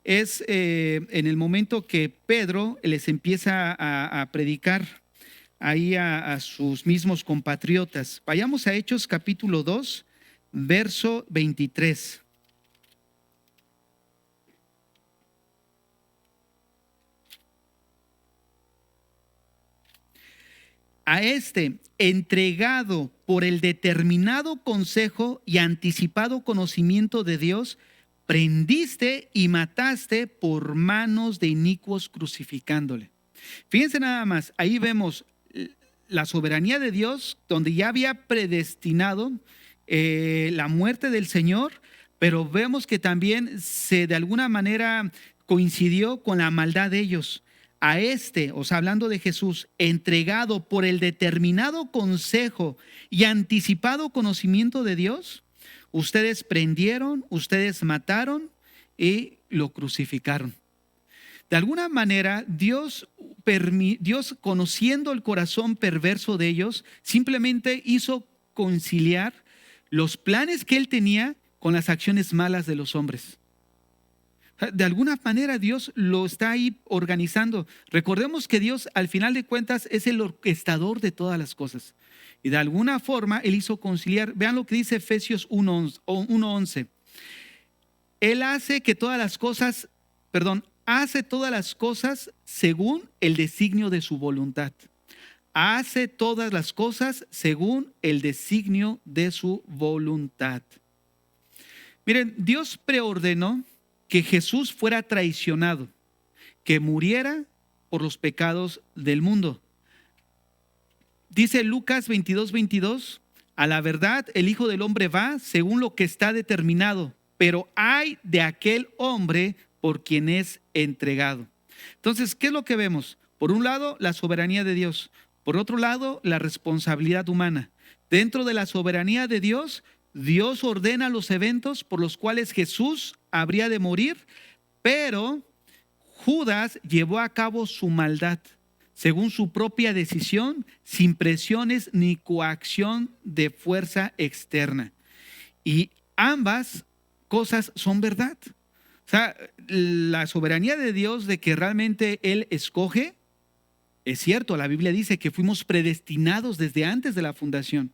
es en el momento que Pedro les empieza a predicar ahí a sus mismos compatriotas. Vayamos a Hechos capítulo 2, verso 23. A este, entregado por el determinado consejo y anticipado conocimiento de Dios, prendiste y mataste por manos de inicuos crucificándole. Fíjense nada más, ahí vemos la soberanía de Dios, donde ya había predestinado la muerte del Señor, pero vemos que también de alguna manera coincidió con la maldad de ellos. A este, o sea, hablando de Jesús, entregado por el determinado consejo y anticipado conocimiento de Dios, ustedes prendieron, ustedes mataron y lo crucificaron. De alguna manera, Dios, conociendo el corazón perverso de ellos, simplemente hizo conciliar los planes que Él tenía con las acciones malas de los hombres. De alguna manera Dios lo está ahí organizando. Recordemos que Dios al final de cuentas es el orquestador de todas las cosas. Y de alguna forma Él hizo conciliar. Vean lo que dice Efesios 1:11. Él hace todas las cosas según el designio de su voluntad. Hace todas las cosas según el designio de su voluntad. Miren, Dios preordenó que Jesús fuera traicionado, que muriera por los pecados del mundo. Dice Lucas 22:22, a la verdad el Hijo del Hombre va según lo que está determinado, pero ay de aquel hombre por quien es entregado. Entonces, ¿qué es lo que vemos? Por un lado, la soberanía de Dios. Por otro lado, la responsabilidad humana. Dentro de la soberanía de Dios, Dios ordena los eventos por los cuales Jesús habría de morir, pero Judas llevó a cabo su maldad según su propia decisión, sin presiones ni coacción de fuerza externa. Y ambas cosas son verdad. O sea, la soberanía de Dios de que realmente Él escoge, es cierto, la Biblia dice que fuimos predestinados desde antes de la fundación.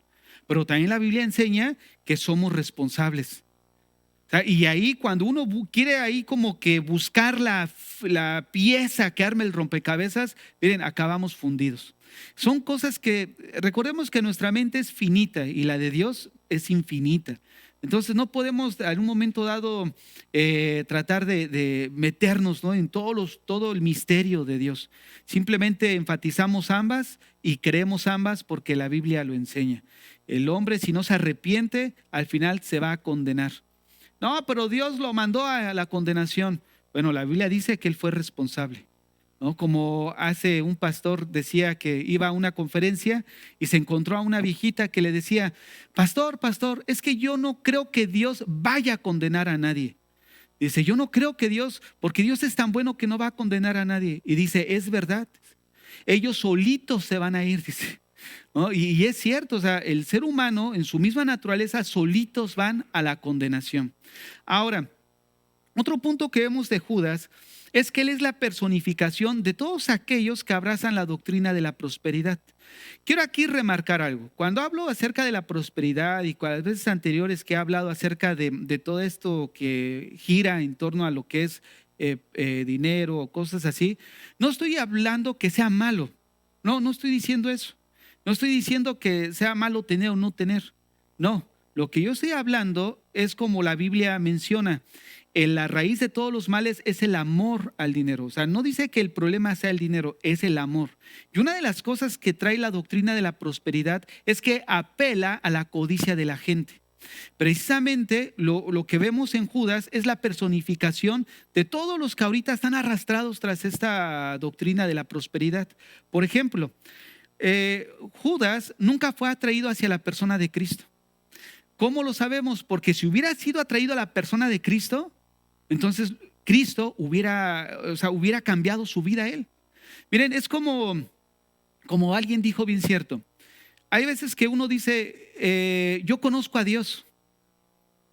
Pero también la Biblia enseña que somos responsables. O sea, y ahí cuando uno quiere ahí como que buscar la pieza que arme el rompecabezas, miren, acabamos fundidos. Son cosas que, recordemos que nuestra mente es finita y la de Dios es infinita. Entonces no podemos en un momento dado tratar de meternos, ¿no?, en todo el misterio de Dios. Simplemente enfatizamos ambas y creemos ambas porque la Biblia lo enseña. El hombre, si no se arrepiente, al final se va a condenar. No, pero Dios lo mandó a la condenación. Bueno, la Biblia dice que él fue responsable, ¿no? Como hace un pastor decía que iba a una conferencia y se encontró a una viejita que le decía, pastor, es que yo no creo que Dios vaya a condenar a nadie. Dice, yo no creo que Dios, porque Dios es tan bueno que no va a condenar a nadie. Y dice, es verdad, ellos solitos se van a ir, dice. ¿No? Y es cierto, o sea, el ser humano en su misma naturaleza solitos van a la condenación. Ahora, otro punto que vemos de Judas es que él es la personificación de todos aquellos que abrazan la doctrina de la prosperidad. Quiero aquí remarcar algo. Cuando hablo acerca de la prosperidad y las veces anteriores que he hablado acerca de todo esto que gira en torno a lo que es dinero o cosas así, no estoy hablando que sea malo. No estoy diciendo eso. No estoy diciendo que sea malo tener o no tener. No, lo que yo estoy hablando es como la Biblia menciona. La raíz de todos los males es el amor al dinero. O sea, no dice que el problema sea el dinero, es el amor. Y una de las cosas que trae la doctrina de la prosperidad es que apela a la codicia de la gente. Precisamente lo que vemos en Judas es la personificación de todos los que ahorita están arrastrados tras esta doctrina de la prosperidad. Por ejemplo, Judas nunca fue atraído hacia la persona de Cristo. ¿Cómo lo sabemos? Porque si hubiera sido atraído a la persona de Cristo, entonces Cristo hubiera cambiado su vida a él. Miren, es como alguien dijo bien cierto. Hay veces que uno dice, yo conozco a Dios.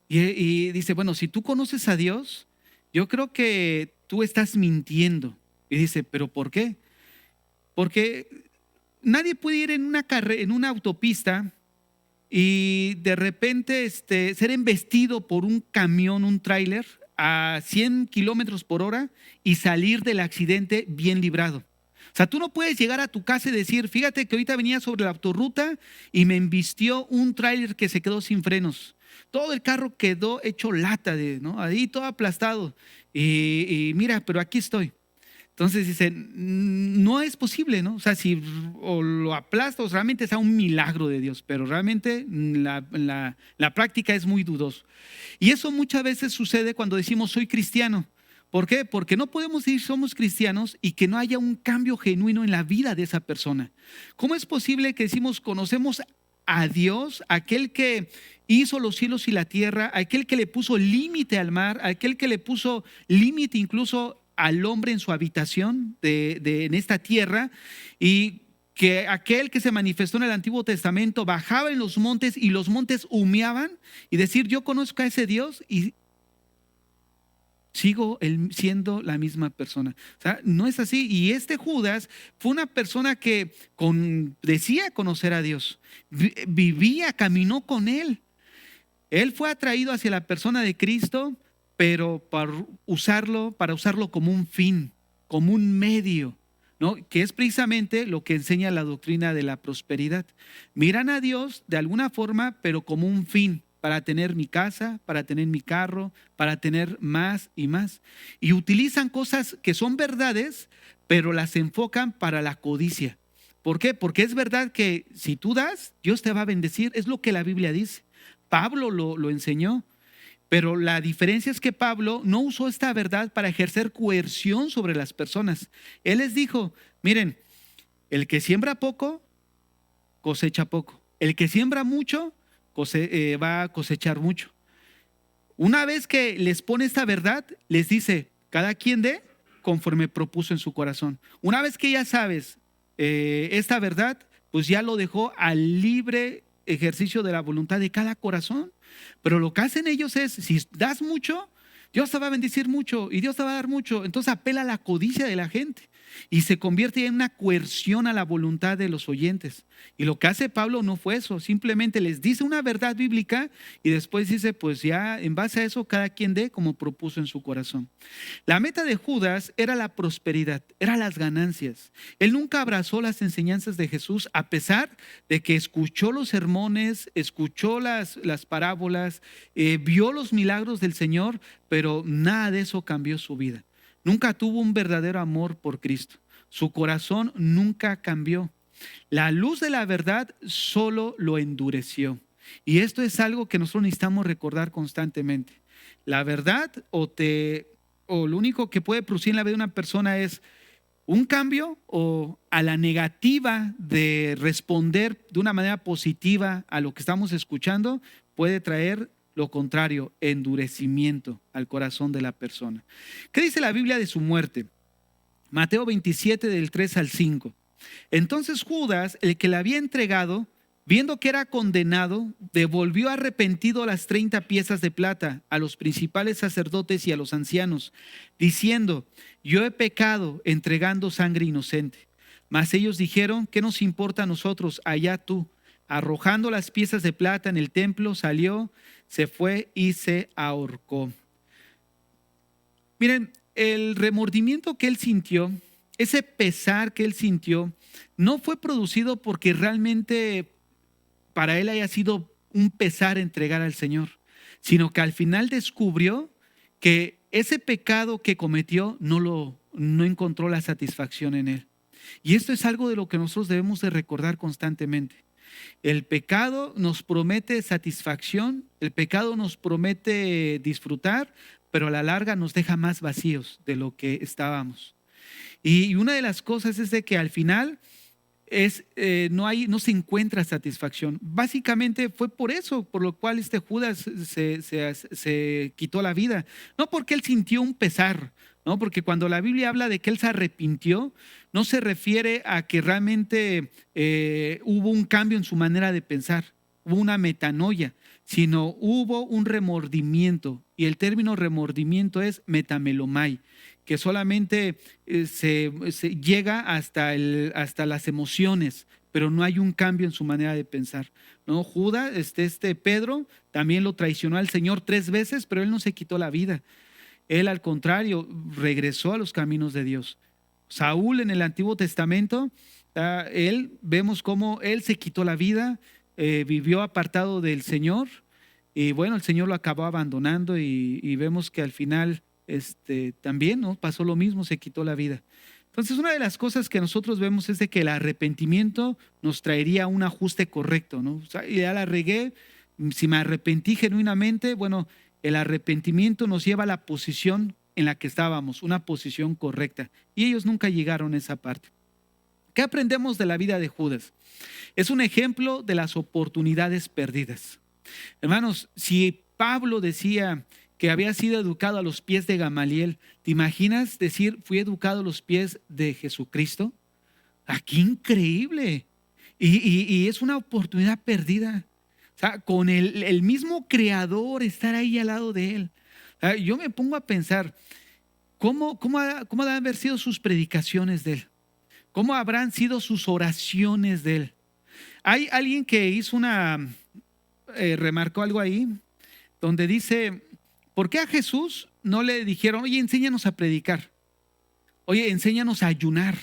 Y dice, bueno, si tú conoces a Dios, yo creo que tú estás mintiendo. Y dice, ¿pero por qué? Porque nadie puede ir en una autopista y de repente ser embestido por un camión, un tráiler a 100 kilómetros por hora y salir del accidente bien librado. O sea, tú no puedes llegar a tu casa y decir, fíjate que ahorita venía sobre la autorruta y me embistió un tráiler que se quedó sin frenos. Todo el carro quedó hecho lata, ¿no? Ahí todo aplastado. Y mira, pero aquí estoy. Entonces dice, no es posible, ¿no? O sea, si o lo aplasta o realmente es un milagro de Dios, pero realmente la práctica es muy dudoso. Y eso muchas veces sucede cuando decimos soy cristiano. ¿Por qué? Porque no podemos decir somos cristianos y que no haya un cambio genuino en la vida de esa persona. ¿Cómo es posible que decimos conocemos a Dios, aquel que hizo los cielos y la tierra, aquel que le puso límite al mar, aquel que le puso límite incluso al hombre en su habitación en esta tierra, y que aquel que se manifestó en el Antiguo Testamento bajaba en los montes y los montes humeaban, y decir yo conozco a ese Dios y sigo siendo la misma persona? O sea, no es así. Y este Judas fue una persona que decía conocer a Dios, vivía, caminó con él. Él fue atraído hacia la persona de Cristo, pero para usarlo como un fin, como un medio, ¿no? Que es precisamente lo que enseña la doctrina de la prosperidad. Miran a Dios de alguna forma, pero como un fin, para tener mi casa, para tener mi carro, para tener más y más. Y utilizan cosas que son verdades, pero las enfocan para la codicia. ¿Por qué? Porque es verdad que si tú das, Dios te va a bendecir, es lo que la Biblia dice. Pablo lo enseñó. Pero la diferencia es que Pablo no usó esta verdad para ejercer coerción sobre las personas. Él les dijo, miren, el que siembra poco, cosecha poco. El que siembra mucho, va a cosechar mucho. Una vez que les pone esta verdad, les dice, cada quien dé conforme propuso en su corazón. Una vez que ya sabes esta verdad, pues ya lo dejó al libre ejercicio de la voluntad de cada corazón. Pero lo que hacen ellos es, si das mucho, Dios te va a bendecir mucho y Dios te va a dar mucho. Entonces apela a la codicia de la gente y se convierte en una coerción a la voluntad de los oyentes. Y lo que hace Pablo no fue eso, simplemente les dice una verdad bíblica y después dice, pues ya en base a eso cada quien dé como propuso en su corazón. La meta de Judas era la prosperidad, eran las ganancias. Él nunca abrazó las enseñanzas de Jesús, a pesar de que escuchó los sermones, escuchó las parábolas, vio los milagros del Señor, pero nada de eso cambió su vida. Nunca tuvo un verdadero amor por Cristo. Su corazón nunca cambió. La luz de la verdad solo lo endureció. Y esto es algo que nosotros necesitamos recordar constantemente. La verdad o lo único que puede producir en la vida de una persona es un cambio, o a la negativa de responder de una manera positiva a lo que estamos escuchando, puede traer lo contrario, endurecimiento al corazón de la persona. ¿Qué dice la Biblia de su muerte? Mateo 27 del 3 al 5. Entonces Judas, el que le había entregado, viendo que era condenado, devolvió arrepentido las 30 piezas de plata a los principales sacerdotes y a los ancianos, diciendo, yo he pecado entregando sangre inocente. Mas ellos dijeron, ¿qué nos importa a nosotros? Allá tú. Arrojando las piezas de plata en el templo, salió, se fue y se ahorcó. Miren, el remordimiento que él sintió, ese pesar que él sintió, no fue producido porque realmente para él haya sido un pesar entregar al Señor, sino que al final descubrió que ese pecado que cometió no encontró la satisfacción en él. Y esto es algo de lo que nosotros debemos de recordar constantemente. El pecado nos promete satisfacción, el pecado nos promete disfrutar, pero a la larga nos deja más vacíos de lo que estábamos. Y una de las cosas es de que al final no se encuentra satisfacción. Básicamente fue por eso, por lo cual Judas se quitó la vida. No porque él sintió un pesar, ¿no? Porque cuando la Biblia habla de que él se arrepintió, no se refiere a que realmente hubo un cambio en su manera de pensar, hubo una metanoia, sino hubo un remordimiento. Y el término remordimiento es metamelomai, que solamente se llega hasta las emociones, pero no hay un cambio en su manera de pensar, ¿no? Judas, Pedro, también lo traicionó al Señor 3 veces, pero él no se quitó la vida. Él, al contrario, regresó a los caminos de Dios. Saúl, en el Antiguo Testamento, vemos cómo él se quitó la vida, vivió apartado del Señor, y bueno, el Señor lo acabó abandonando, y vemos que al final también, ¿no?, pasó lo mismo, se quitó la vida. Entonces, una de las cosas que nosotros vemos es de que el arrepentimiento nos traería un ajuste correcto, ¿no? O sea, ya la regué, si me arrepentí genuinamente, bueno, el arrepentimiento nos lleva a la posición en la que estábamos, una posición correcta. Y ellos nunca llegaron a esa parte. ¿Qué aprendemos de la vida de Judas? Es un ejemplo de las oportunidades perdidas. Hermanos, si Pablo decía que había sido educado a los pies de Gamaliel, ¿te imaginas decir fui educado a los pies de Jesucristo? ¡Ah, qué increíble! Y es una oportunidad perdida. O sea, con el mismo creador, estar ahí al lado de él. O sea, yo me pongo a pensar, ¿cómo deben haber sido sus predicaciones de él? ¿Cómo habrán sido sus oraciones de él? Hay alguien que remarcó algo ahí, donde dice, ¿por qué a Jesús no le dijeron, oye, enséñanos a predicar? Oye, enséñanos a ayunar.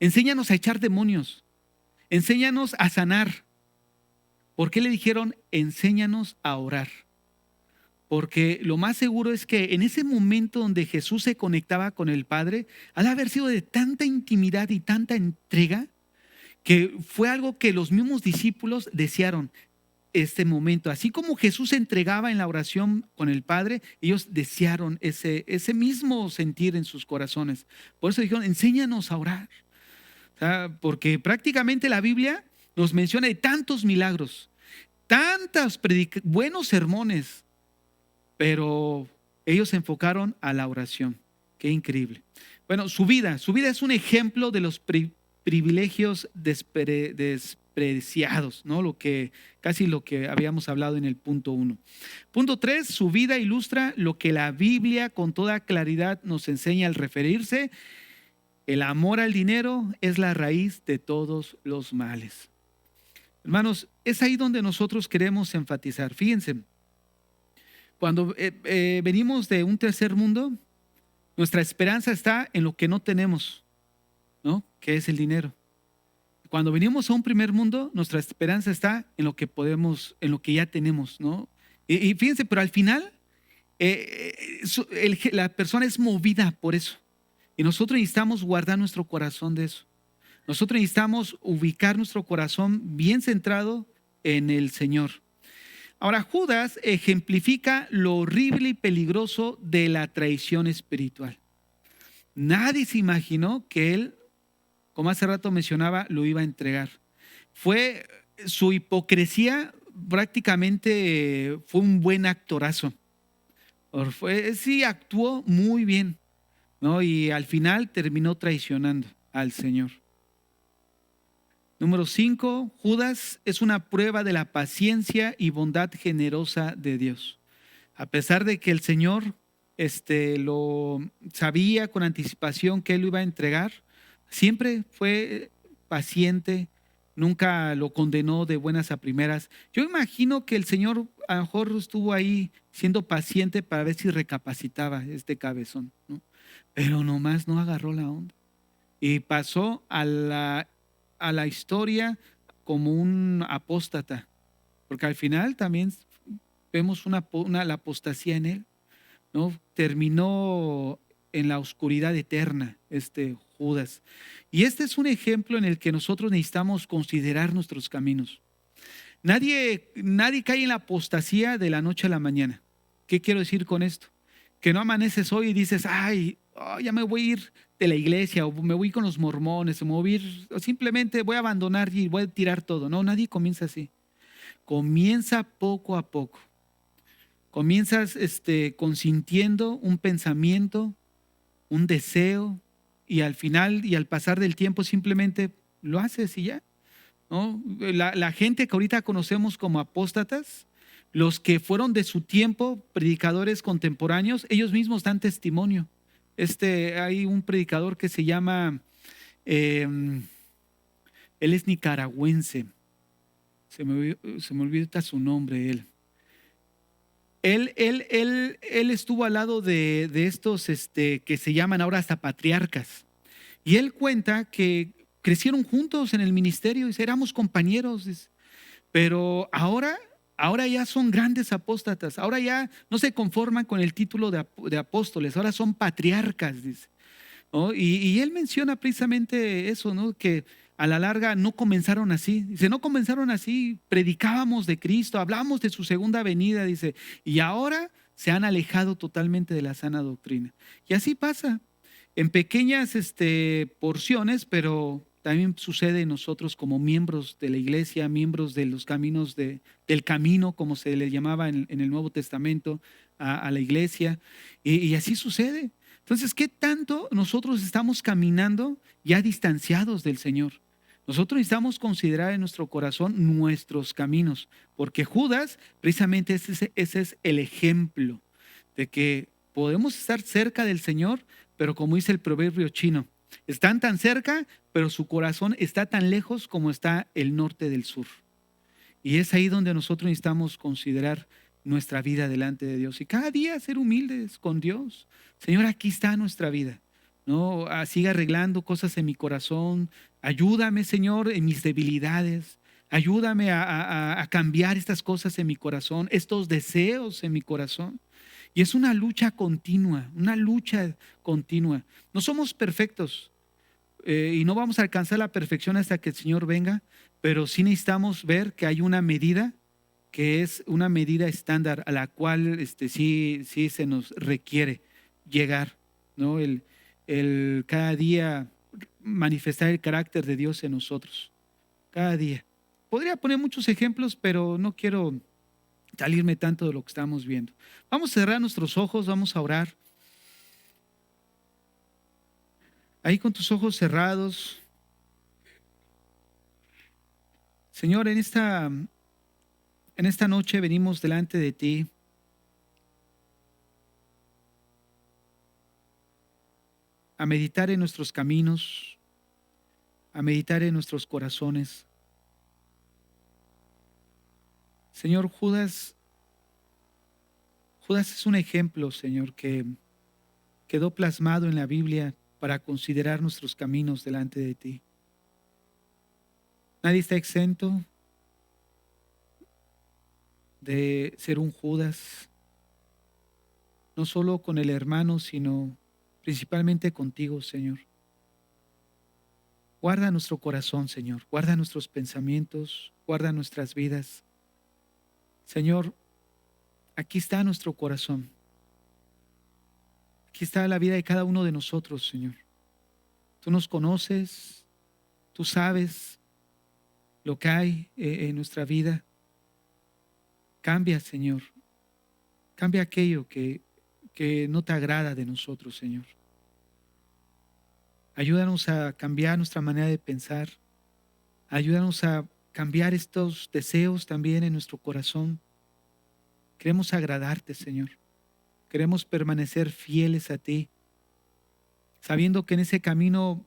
Enséñanos a echar demonios. Enséñanos a sanar. ¿Por qué le dijeron, enséñanos a orar? Porque lo más seguro es que en ese momento donde Jesús se conectaba con el Padre, al haber sido de tanta intimidad y tanta entrega, que fue algo que los mismos discípulos desearon este momento. Así como Jesús se entregaba en la oración con el Padre, ellos desearon ese mismo sentir en sus corazones. Por eso dijeron, enséñanos a orar. O sea, porque prácticamente la Biblia nos menciona de tantos milagros, tantos buenos sermones, pero ellos se enfocaron a la oración. Qué increíble. Bueno, su vida es un ejemplo de los privilegios despreciados, ¿no? Casi lo que habíamos hablado en el punto 1. Punto 3, su vida ilustra lo que la Biblia con toda claridad nos enseña al referirse. El amor al dinero es la raíz de todos los males. Hermanos, es ahí donde nosotros queremos enfatizar. Fíjense, cuando venimos de un tercer mundo, nuestra esperanza está en lo que no tenemos, ¿no?, que es el dinero. Cuando venimos a un primer mundo, nuestra esperanza está en lo que podemos, en lo que ya tenemos, ¿no? Y fíjense, pero al final la persona es movida por eso. Y nosotros necesitamos guardar nuestro corazón de eso. Nosotros necesitamos ubicar nuestro corazón bien centrado en el Señor. Ahora, Judas ejemplifica lo horrible y peligroso de la traición espiritual. Nadie se imaginó que él, como hace rato mencionaba, lo iba a entregar. Fue su hipocresía, prácticamente fue un buen actorazo. Sí, actuó muy bien, ¿no? Y al final terminó traicionando al Señor. Número 5, Judas es una prueba de la paciencia y bondad generosa de Dios. A pesar de que el Señor lo sabía con anticipación que él lo iba a entregar, siempre fue paciente, nunca lo condenó de buenas a primeras. Yo imagino que el Señor a lo mejor estuvo ahí siendo paciente para ver si recapacitaba este cabezón, ¿no? Pero nomás no agarró la onda y pasó a la a la historia como un apóstata, porque al final también vemos la apostasía en él, ¿no? Terminó en la oscuridad eterna, Judas. Y este es un ejemplo en el que nosotros necesitamos considerar nuestros caminos. Nadie cae en la apostasía de la noche a la mañana. ¿Qué quiero decir con esto? Que no amaneces hoy y dices, ay, ya me voy a ir de la iglesia, o me voy con los mormones, o me voy a ir, o simplemente voy a abandonar y voy a tirar todo. No, nadie comienza así. Comienza poco a poco. Comienzas consintiendo un pensamiento, un deseo, y al final y al pasar del tiempo simplemente lo haces y ya, ¿no? La gente que ahorita conocemos como apóstatas, los que fueron de su tiempo, predicadores contemporáneos, ellos mismos dan testimonio. Hay un predicador que se llama, eh, él es nicaragüense, se me olvida su nombre, él. Él estuvo al lado de estos que se llaman ahora hasta patriarcas. Y él cuenta que crecieron juntos en el ministerio y éramos compañeros. Dice. Pero ahora ya son grandes apóstatas. Ahora ya no se conforman con el título de apóstoles. Ahora son patriarcas, dice. ¿No? Y él menciona precisamente eso, ¿no? Que a la larga no comenzaron así. Dice, no comenzaron así, predicábamos de Cristo, hablamos de su segunda venida, dice, y ahora se han alejado totalmente de la sana doctrina. Y así pasa, en pequeñas porciones, pero también sucede en nosotros como miembros de la iglesia, miembros de los caminos del camino, como se le llamaba en el Nuevo Testamento a la iglesia, y así sucede. Entonces, ¿qué tanto nosotros estamos caminando ya distanciados del Señor? Nosotros necesitamos considerar en nuestro corazón nuestros caminos, porque Judas, precisamente ese es el ejemplo de que podemos estar cerca del Señor, pero como dice el proverbio chino, están tan cerca, pero su corazón está tan lejos como está el norte del sur. Y es ahí donde nosotros necesitamos considerar nuestra vida delante de Dios y cada día ser humildes con Dios. Señor, aquí está nuestra vida. No, siga arreglando cosas en mi corazón. Ayúdame, Señor, en mis debilidades. Ayúdame a cambiar estas cosas en mi corazón, estos deseos en mi corazón. Y es una lucha continua, una lucha continua. No somos perfectos, y no vamos a alcanzar la perfección hasta que el Señor venga, pero sí necesitamos ver que hay una medida que es una medida estándar a la cual sí se nos requiere llegar, ¿no? El cada día manifestar el carácter de Dios en nosotros, cada día. Podría poner muchos ejemplos, pero no quiero salirme tanto de lo que estamos viendo. Vamos a cerrar nuestros ojos, vamos a orar. Ahí con tus ojos cerrados. Señor, en esta noche venimos delante de ti. A meditar en nuestros caminos, a meditar en nuestros corazones. Señor, Judas es un ejemplo, Señor, que quedó plasmado en la Biblia para considerar nuestros caminos delante de ti. Nadie está exento de ser un Judas, no solo con el hermano, sino principalmente contigo, Señor. Guarda nuestro corazón, Señor, guarda nuestros pensamientos, guarda nuestras vidas. Señor, aquí está nuestro corazón. Aquí está la vida de cada uno de nosotros, Señor. Tú nos conoces, tú sabes lo que hay en nuestra vida. Cambia, Señor. Cambia aquello que no te agrada de nosotros, Señor. Ayúdanos a cambiar nuestra manera de pensar. Ayúdanos a cambiar estos deseos también en nuestro corazón. Queremos agradarte, Señor. Queremos permanecer fieles a ti, sabiendo que en ese camino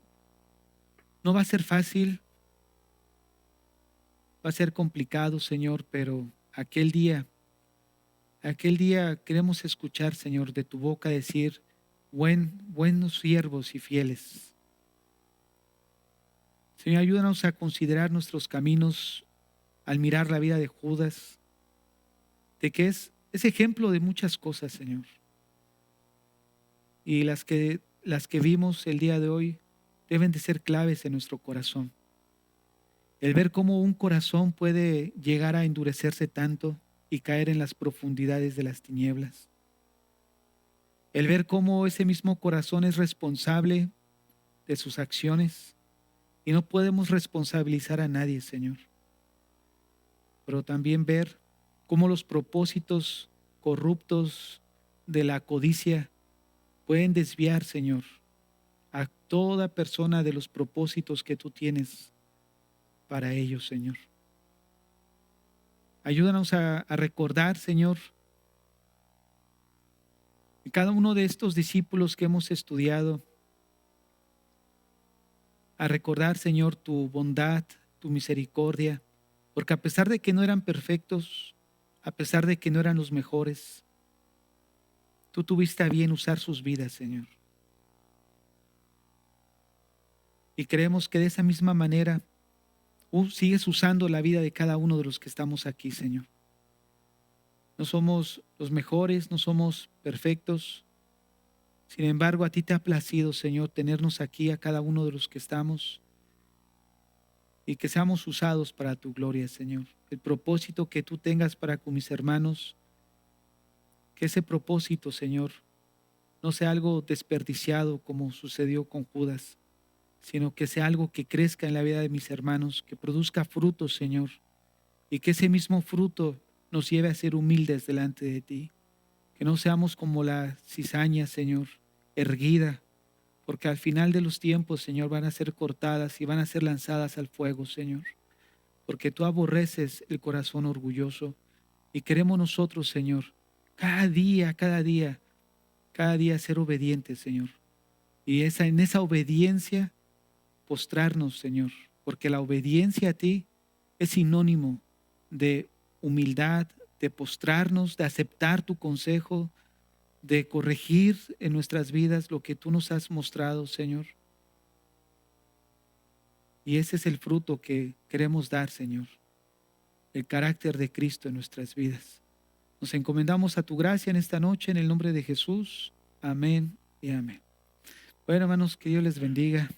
no va a ser fácil, va a ser complicado, Señor, pero aquel día queremos escuchar, Señor, de tu boca decir, buenos siervos y fieles. Señor, ayúdanos a considerar nuestros caminos al mirar la vida de Judas, de que es ejemplo de muchas cosas, Señor. Y las que vimos el día de hoy deben de ser claves en nuestro corazón. El ver cómo un corazón puede llegar a endurecerse tanto y caer en las profundidades de las tinieblas. El ver cómo ese mismo corazón es responsable de sus acciones y no podemos responsabilizar a nadie, Señor. Pero también ver cómo los propósitos corruptos de la codicia pueden desviar, Señor, a toda persona de los propósitos que tú tienes para ellos, Señor. Ayúdanos a recordar, Señor, que cada uno de estos discípulos que hemos estudiado, a recordar, Señor, tu bondad, tu misericordia, porque a pesar de que no eran perfectos, a pesar de que no eran los mejores, tú tuviste a bien usar sus vidas, Señor. Y creemos que de esa misma manera sigues usando la vida de cada uno de los que estamos aquí, Señor. No somos los mejores, no somos perfectos. Sin embargo, a ti te ha placido, Señor, tenernos aquí a cada uno de los que estamos y que seamos usados para tu gloria, Señor. El propósito que tú tengas para con mis hermanos, que ese propósito, Señor, no sea algo desperdiciado como sucedió con Judas, sino que sea algo que crezca en la vida de mis hermanos, que produzca frutos, Señor, y que ese mismo fruto nos lleve a ser humildes delante de ti. Que no seamos como la cizaña, Señor, erguida, porque al final de los tiempos, Señor, van a ser cortadas y van a ser lanzadas al fuego, Señor. Porque tú aborreces el corazón orgulloso y queremos nosotros, Señor, cada día ser obedientes, Señor. Y en esa obediencia postrarnos, Señor, porque la obediencia a ti es sinónimo de humildad, de postrarnos, de aceptar tu consejo, de corregir en nuestras vidas lo que tú nos has mostrado, Señor. Y ese es el fruto que queremos dar, Señor, el carácter de Cristo en nuestras vidas. Nos encomendamos a tu gracia en esta noche, en el nombre de Jesús. Amén y amén. Bueno, hermanos, que Dios les bendiga.